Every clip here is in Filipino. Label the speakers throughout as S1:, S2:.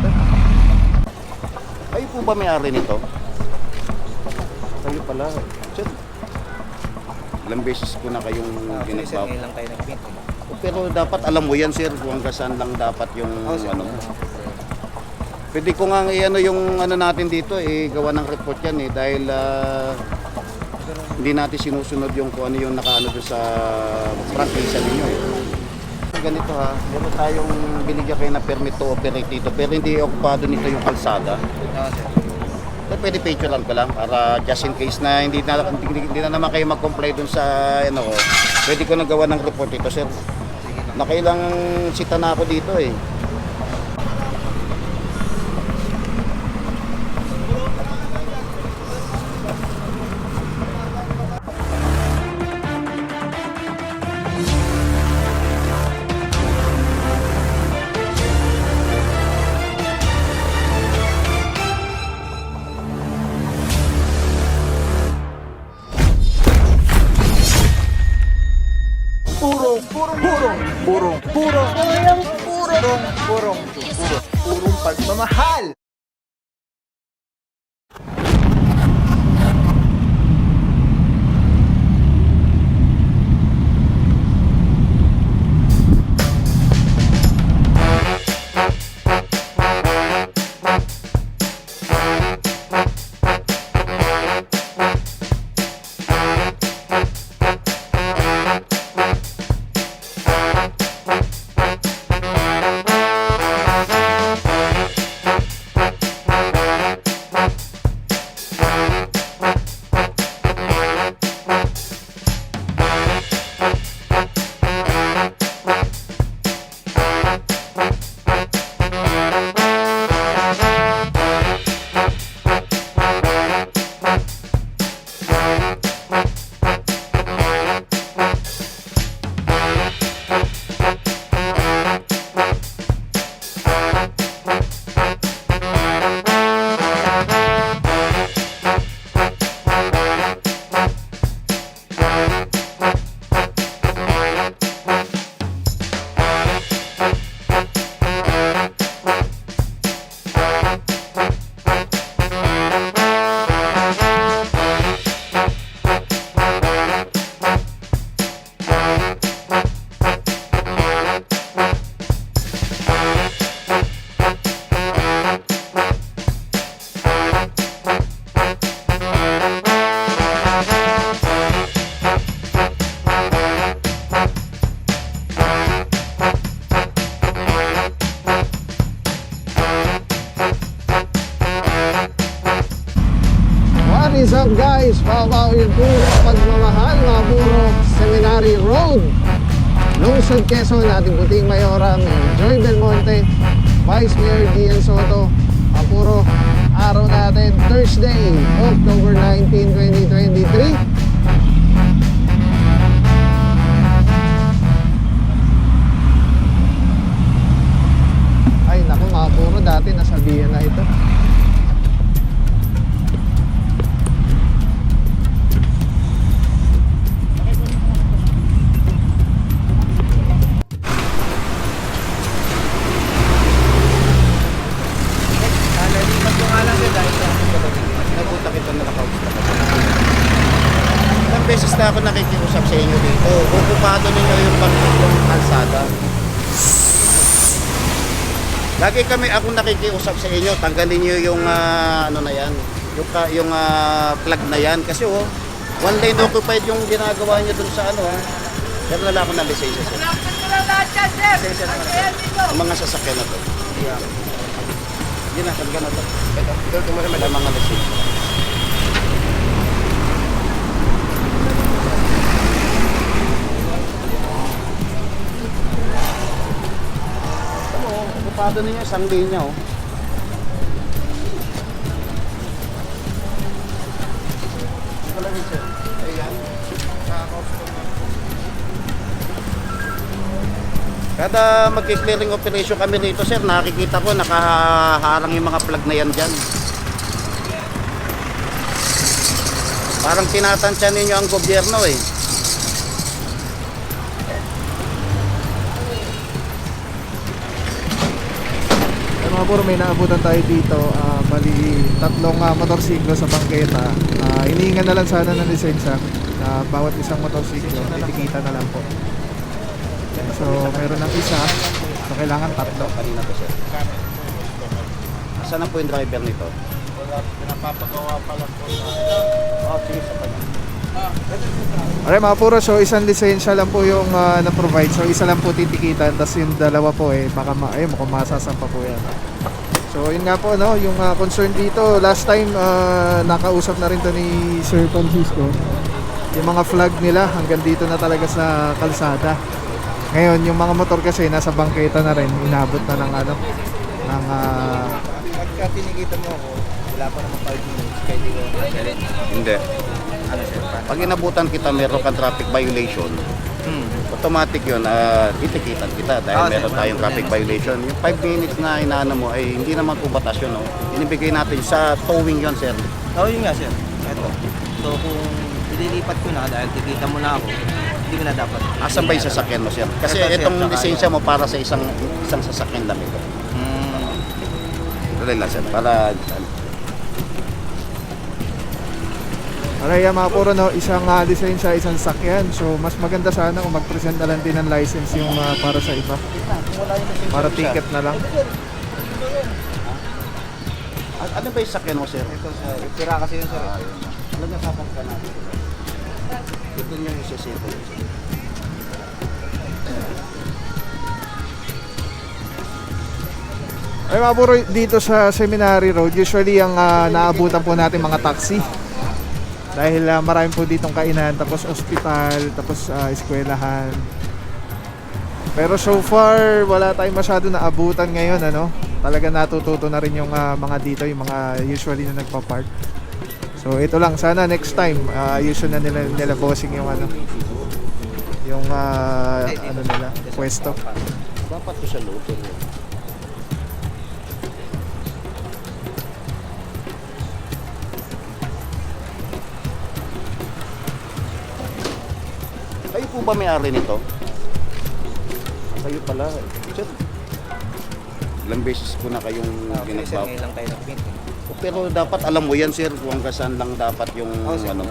S1: dito.
S2: Kayo po ba may-ari nito? Kayo pala. Sir, ilang beses ko na kayong
S1: Actually sir,
S2: ginagawa.
S1: ngayon lang tayo nag-meet.
S2: Pero dapat alam mo yan, sir, kung hanggang saan lang dapat yung
S1: Sir.
S2: ano. Pwede ko nga i-ano yung ano natin dito, gawa ng report yan dahil hindi natin sinusunod yung kung ano yung nakaano doon sa practice ninyo Ganito ha, meron tayong binigyan kayo na permit to operate dito pero hindi okupado nito yung kalsada.
S1: Sir.
S2: So, pwede picturean ko lang para just in case na hindi na naman kayo mag-comply dun sa ano ko. Pwede ko nagawa ng report ito, sir. Nakailang sita na ako dito
S1: Purong pagmamahal.
S3: What is up guys? Papaw yung puro pagmamahal mga puro Seminary Road, Lungsod Quezon, ating puting mayora Joy Belmonte, Vice Mayor Gian Soto. Mga puro araw natin Thursday, October 19, 2023. Ay naku mga puro, dati nasabihan na ito.
S1: Nalimas ko nga lang sir dahil sa
S2: Napunta kita na nakausap ako. Ilang beses na ako nakikiusap sa inyo dito. Okupado ninyo yung kalsada. Lagi ako nakikiusap sa inyo, tanggalin niyo yung ano na yan, yung plug na yan kasi one lane occupied yung ginagawa niyo dun sa ano Pero wala ako ng lisensya sir. Lisensya na yung mga sasakyan na to. Yun na, talaga na to. Ito mo naman ang mga lisensya. Okupado ninyo isang linya Kada magki-clearing operation kami rito sir, nakikita ko nakaharang yung mga plug na yan dyan. Parang tinatansya ninyo ang gobyerno Pero
S3: mga buro, may naabutan tayo dito. Bali, tatlong motorsiklo sa bangketa. Hinihingan na lang sana ng lisensya. Bawat isang motorsiklo, titikita na lang po. So, meron ng isa. So, kailangan tatlo.
S2: Kanina po, sir. Saan na po yung driver nito?
S1: Pinapapagawa pa lang po sa...
S2: Oh, sige, sa kanya.
S3: Alright mga puro, so isang lisensya lang po yung na-provide. So isa lang po titikitan, tapos yung dalawa po baka mukhang masasampa po yan. So yun nga po, no, yung concern dito, last time nakausap na rin to ni Sir Francisco. Yung mga flag nila hanggang dito na talaga sa kalsada. Ngayon yung mga motor kasi nasa bangketa na rin, inabot na ng
S1: Pagka tinikita mo ako, wala pa naman 5 minutes, kaya di ko galit.
S2: Hindi.
S1: Ano sir?
S2: Pag inabutan kita, meron kang traffic violation, automatic yun, titikitan kita dahil meron tayong traffic violation. Yung 5 minutes na inaano mo ay hindi naman po batas yun. No? Inibigay natin sa towing yun, sir.
S1: Oo, yun nga sir. Ito. So kung ililipat ko na dahil tikita mo na ako, hindi mo na dapat.
S2: Asan ba yung sasakyan mo, sir? Kasi
S1: Ito, sir,
S2: itong
S1: tsaka
S2: lisensya mo para sa isang sasakyan lang ito. Dali lang, sir. Para
S3: Alright mga puro, no, isang lisensya, isang sakyan. So mas maganda sana kung mag-present na lang din ng license yung para sa iba. Para ticket na lang.
S2: ano ba yung sakyan mo, sir?
S1: Ito sir. Pira kasi yun sir.
S2: Alam niya, papantan natin. Ito niyo yung sisito.
S3: Ay mga puro, dito sa Seminary Road, usually ang naabutan po natin mga taxi. Dahil marami po ditong kainan, tapos ospital, tapos eskwelahan. Pero so far, wala tayong masyado naabutan ngayon, ano? Talaga natututo na rin yung mga dito, yung mga usually na nagpa-park. So ito lang, sana next time, usually na nila bossing yung yung ano nila, pwesto.
S2: Dapat ko sa loob, sir. Kayo po ba may-ari nito? Kayo pala. Sir, ilang beses po na kayong
S1: Okay sir,
S2: ginagawa.
S1: ngayon lang tayo nag-paint.
S2: Pero dapat alam mo yan, sir, kung hanggang saan lang dapat yung
S1: Sir.
S2: ano.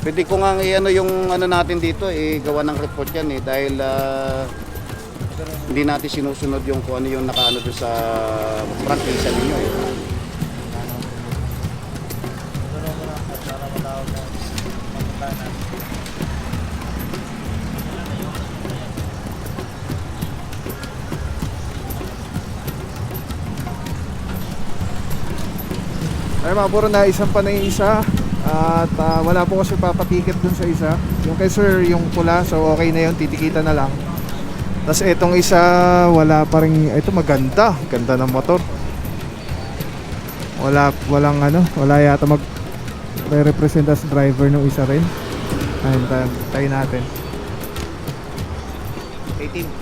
S2: Pwede ko nga i-ano yung ano natin dito, gawa ng report yan dahil hindi natin sinusunod yung kung ano yung nakaano doon sa practice ninyo
S3: Ay mga puro, na isang pa na yung isa. At wala po kasi papatiket dun sa isa. Yung kay sir, yung pula, so okay na yun, titikita na lang. Tapos itong isa, wala pa rin. Ito maganda, ganda ng motor. Wala yata represent as driver ng isa rin. Ayun, tayo natin.
S1: 18.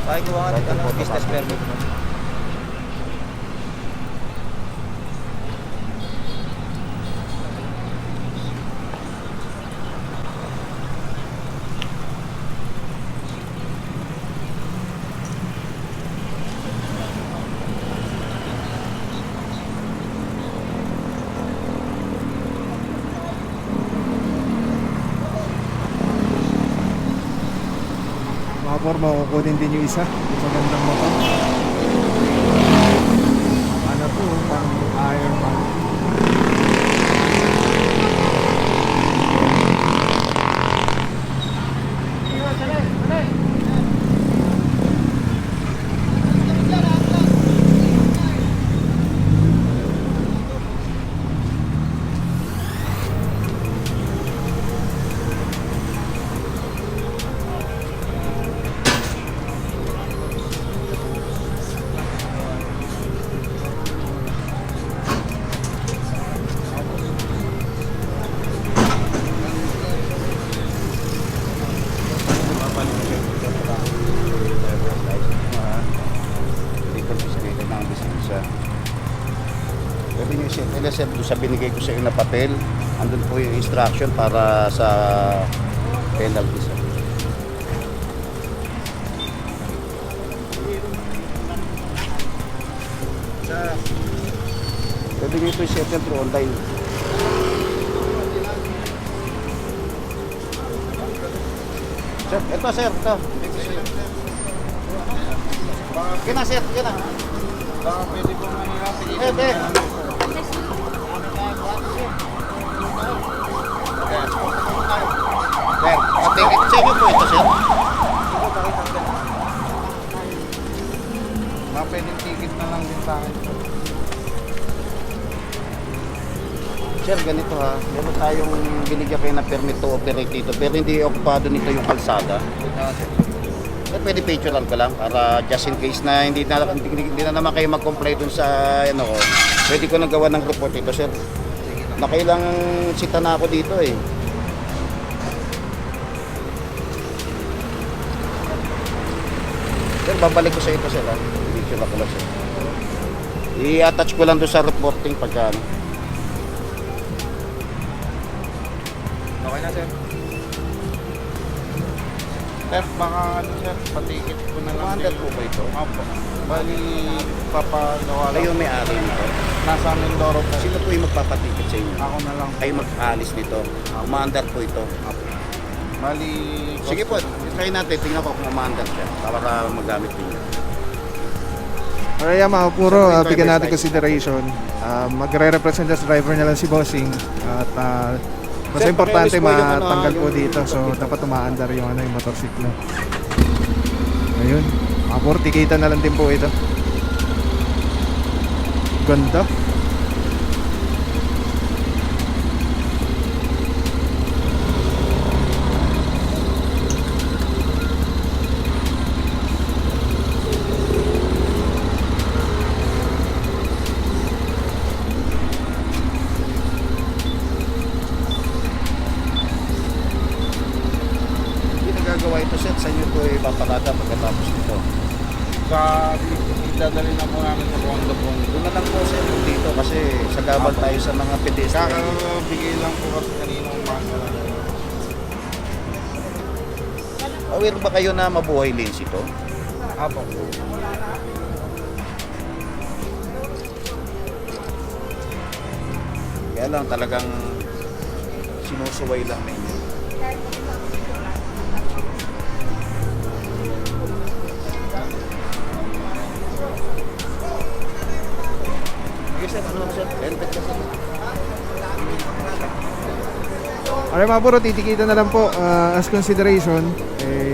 S1: Bakit gawa ka ng business permit mo?
S3: Mga forma, kukunin din yung isa. Yung magandang motor. Ano to, pang Iron Man.
S2: Pwede nyo i-set nila sir doon sa binigay ko sa iyo na papel. Andun po yung instruction para sa penalty sir. Pwede nyo ito i-set yan through online. Sir, ito sir, ito. Kina sir, kina.
S4: Baka pwede po mga
S2: Pwede. Sir, patikit sa inyo po ito sir.
S4: Baka pwede ticket na lang din sa akin.
S2: Sir, ganito ha. Meron tayong binigyan kayo ng permit to operate dito. Pero hindi okupado nito yung kalsada. Sir, pwede picturean ko lang para just in case na hindi na naman kayo mag-comply dun sa ano ko. Pwede ko nang gawa ng report ito sir. Nakailang sita na ako dito eh. Sir, babalik ko sa ito sir ha. Picture ko lang sir. I-attach ko lang doon sa reporting pagka ano.
S4: Okay na, sir. Sir, baka ano, sir, patikit ko na lang.
S2: Commander po ba ito?
S4: Opo. Bali, papagawa lang.
S2: Kayo may-ari nito.
S4: Nasa Mindoro po.
S2: Sino po yung magpapatikit sa inyo?
S4: Ako na lang.
S2: Kayo mag-alis nito. Commander po ito.
S4: Bali,
S2: Sige po, try natin. Tingnan ko kung commander siya para magamit niyo.
S5: Alright, mga puro,
S2: Siyempre,
S5: bigyan
S2: driver's
S5: natin consideration. Magre-represent as driver na lang si Bossing. At mas
S2: Sir,
S5: importante
S2: pakialis po yung ano,
S5: matanggal po
S2: yung
S5: dito. So, dapat umaandar yung, yung motorsiklo. Ayun. Mga puro, tikita na lang din po ito. Ganda.
S2: Hindi nagagawa ito sir. Sa inyo po ipaparada pagkatapos nito.
S4: sa idadali na po namin sa Bondo po.
S2: Doon na lang po sir dito kasi sagabal tayo sa mga pedestrian.
S4: Kakabigay lang po kasi kanina umaga lang.
S2: Aware ba kayo na mabuhay lanes ito?
S4: Apo.
S2: Kaya lang talagang sinusuway lang ninyo. Sige sir, ano sir? Helmet ka sir.
S5: Alright mga puro, titikita na lang po as consideration.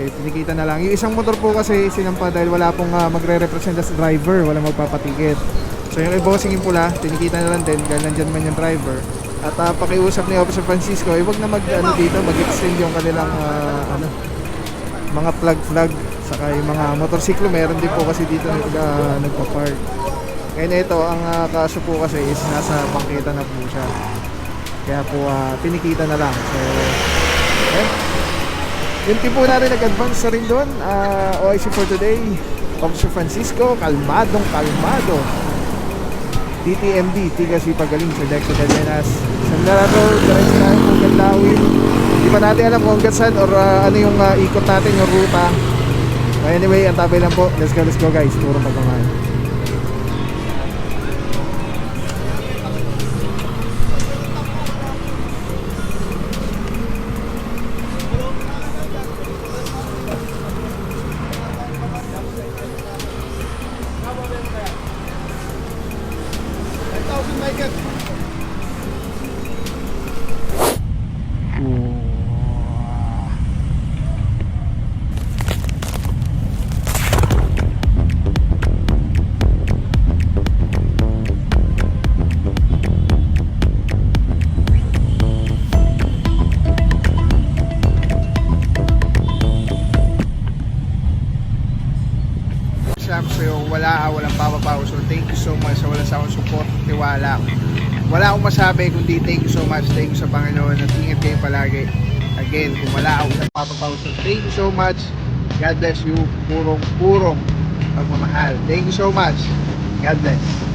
S5: Tinikita na lang. Yung isang motor po kasi sinampa dahil wala pong magre-represent as driver, wala magpapatikit. So yung i-bossing yung pula, tinikita na lang din dahil nandyan man yung driver. At pakiusap ni Officer Francisco, wag na dito, mag-extend yung kanilang mga flag saka yung mga motorsiklo, meron din po kasi dito nagpa-park. Ngayon ito, ang kaso po kasi is nasa bangketa na po siya. Kaya po tinikita na lang. So, yung tipo natin nag-advance na rin doon. OIC for today, Officer Francisco, kalmadong kalmado. TTMD, Tiga Sipagaling, Selecto Cadenas. San Lararo, diretso na yung Gandawin. Hindi pa natin alam kung hanggang saan or ano yung ikot natin, yung ruta. Anyway, ang tabay lang po. Let's go guys. Puro pagmamahal. So walang papapaw. So thank you so much sa wala sa akong support, tiwala. Wala akong masabi kundi thank you so much. Thank you sa Panginoon at ingat kayo palagi. Again, kung wala akong papapaw. So thank you so much. God bless you. Purong pagmamahal. Thank you so much. God bless.